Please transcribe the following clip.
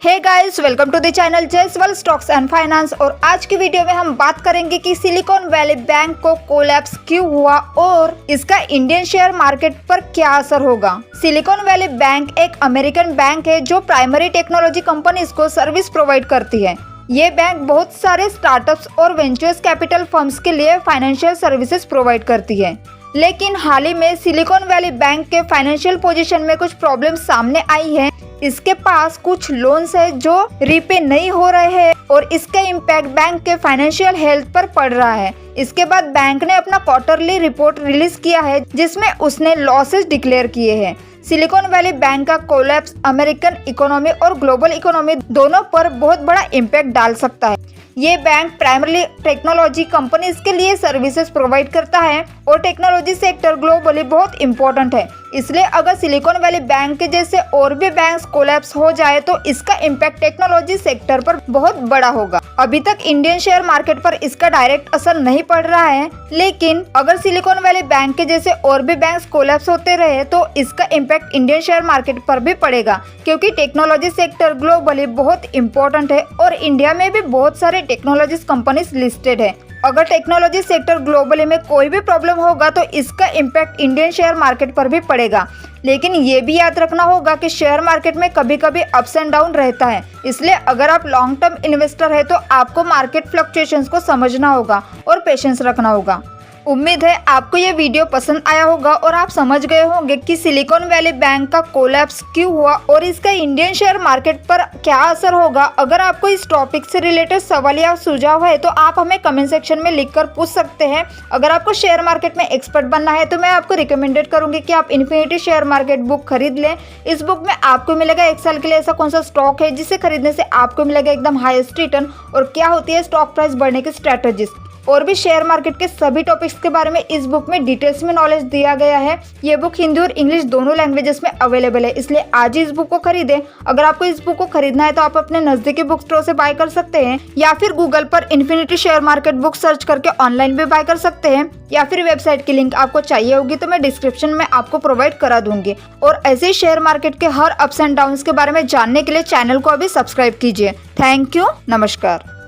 Hey guys, welcome to the channel Jaiswal stocks and finance. और आज की वीडियो में हम बात करेंगे कि सिलिकॉन वैली बैंक को कोलैप्स क्यों हुआ और इसका इंडियन शेयर मार्केट पर क्या असर होगा। सिलिकॉन वैली बैंक एक अमेरिकन बैंक है जो प्राइमरी टेक्नोलॉजी कंपनीज को सर्विस प्रोवाइड करती है। ये बैंक बहुत सारे स्टार्टअप्स और वेंचर्स कैपिटल फर्म्स के लिए फाइनेंशियल सर्विसेज प्रोवाइड करती है। लेकिन हाल ही में सिलिकॉन वैली बैंक के फाइनेंशियल पोजीशन में कुछ प्रॉब्लम सामने आई है। इसके पास कुछ लोन्स है जो रीपे नहीं हो रहे हैं और इसका इम्पैक्ट बैंक के फाइनेंशियल हेल्थ पर पड़ रहा है। इसके बाद बैंक ने अपना क्वार्टरली रिपोर्ट रिलीज किया है जिसमें उसने लॉसेस डिक्लेयर किए हैं। सिलिकॉन वैली बैंक का कोलैप्स अमेरिकन इकोनॉमी और ग्लोबल इकोनॉमी दोनों पर बहुत बड़ा इम्पैक्ट डाल सकता है। ये बैंक प्राइमरली टेक्नोलॉजी कंपनीज के लिए सर्विसेज प्रोवाइड करता है और टेक्नोलॉजी सेक्टर ग्लोबली बहुत इम्पोर्टेंट है। इसलिए अगर सिलिकॉन वैली बैंक के जैसे और भी बैंक्स कोलैप्स हो जाए तो इसका इम्पैक्ट टेक्नोलॉजी सेक्टर पर बहुत बड़ा होगा। अभी तक इंडियन शेयर मार्केट पर इसका डायरेक्ट असर नहीं पड़ रहा है, लेकिन अगर सिलिकॉन वैली बैंक के जैसे और भी बैंक्स कोलैप्स होते रहे तो इसका इम्पैक्ट इंडियन शेयर मार्केट पर भी पड़ेगा, क्योंकि टेक्नोलॉजी सेक्टर ग्लोबली बहुत इम्पोर्टेंट है और इंडिया में भी बहुत सारे टेक्नोलॉजी कंपनीज लिस्टेड है। अगर टेक्नोलॉजी सेक्टर ग्लोबली में कोई भी प्रॉब्लम होगा तो इसका इम्पैक्ट इंडियन शेयर मार्केट पर भी पड़ेगा। लेकिन ये भी याद रखना होगा कि शेयर मार्केट में कभी कभी अप्स एंड डाउन रहता है, इसलिए अगर आप लॉन्ग टर्म इन्वेस्टर है तो आपको मार्केट फ्लक्चुएशंस को समझना होगा और पेशेंस रखना होगा। उम्मीद है आपको ये वीडियो पसंद आया होगा और आप समझ गए होंगे कि सिलिकॉन वैली बैंक का कोलैप्स क्यों हुआ और इसका इंडियन शेयर मार्केट पर क्या असर होगा। अगर आपको इस टॉपिक से रिलेटेड सवाल या सुझाव है तो आप हमें कमेंट सेक्शन में लिखकर पूछ सकते हैं। अगर आपको शेयर मार्केट में एक्सपर्ट बनना है तो मैं आपको रिकमेंडेड करूंगी कि आप इन्फिनिटी शेयर मार्केट बुक खरीद लें। इस बुक में आपको मिलेगा 1 साल के लिए ऐसा कौन सा स्टॉक है जिसे खरीदने से आपको मिलेगा एकदम हाईएस्ट रिटर्न और क्या होती है स्टॉक प्राइस बढ़ने की स्ट्रेटेजीज और भी शेयर मार्केट के सभी टॉपिक्स के बारे में इस बुक में डिटेल्स में नॉलेज दिया गया है। ये बुक हिंदी और इंग्लिश दोनों लैंग्वेजेस में अवेलेबल है, इसलिए आज ही इस बुक को खरीदें। अगर आपको इस बुक को खरीदना है तो आप अपने नजदीकी बुक स्टोर से बाय कर सकते हैं या फिर गूगल पर infinity share market book search करके ऑनलाइन भी बाय कर सकते हैं, या फिर वेबसाइट की लिंक आपको चाहिए होगी तो मैं डिस्क्रिप्शन में आपको प्रोवाइड करा दूंगी। और ऐसे शेयर मार्केट के हर अप्स एंड डाउन्स के बारे में जानने के लिए चैनल को अभी सब्सक्राइब कीजिए। थैंक यू, नमस्कार।